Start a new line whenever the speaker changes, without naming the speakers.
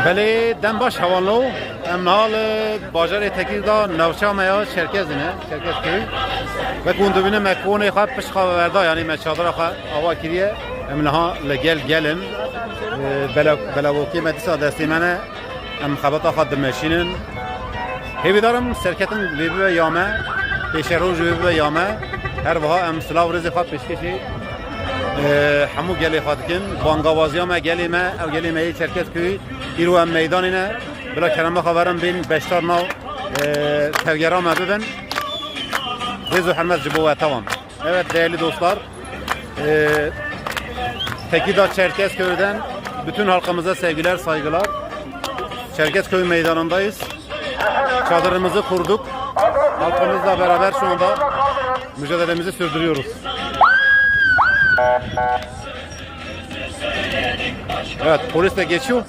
بله دم باش حوالو امنال باجر تکیدا نوشام یا شرکت نه شرکت کی و کندو بینه مکونه خواب پش خواب وردا یعنی مچادر خواب آوا کریه امنها لگل گلن بلا وکی مدرسه دستی منه ام خبط آخاد دمشینن هیوی دارم شرکتن لیبی و یامه پیشه روز لیبی و یامه هر وها ام سلاو رزی خواب پیشکشی همو گلی خواد کن بانگاوازی ما گلی ما او گلی ما شرکت کی ایرو ام میدانی نه بلا کلمه خبرم بین بشتار ناو ترگرام ما ببن Rezu hürmet cibuve tamam. Evet değerli dostlar, Tekirdağ Çerkezköy'den bütün halkımıza sevgiler, saygılar. Çerkezköy meydanındayız. Çadırımızı kurduk. Halkımızla beraber şu anda mücadelemizi sürdürüyoruz. Evet, polis de geçiyor.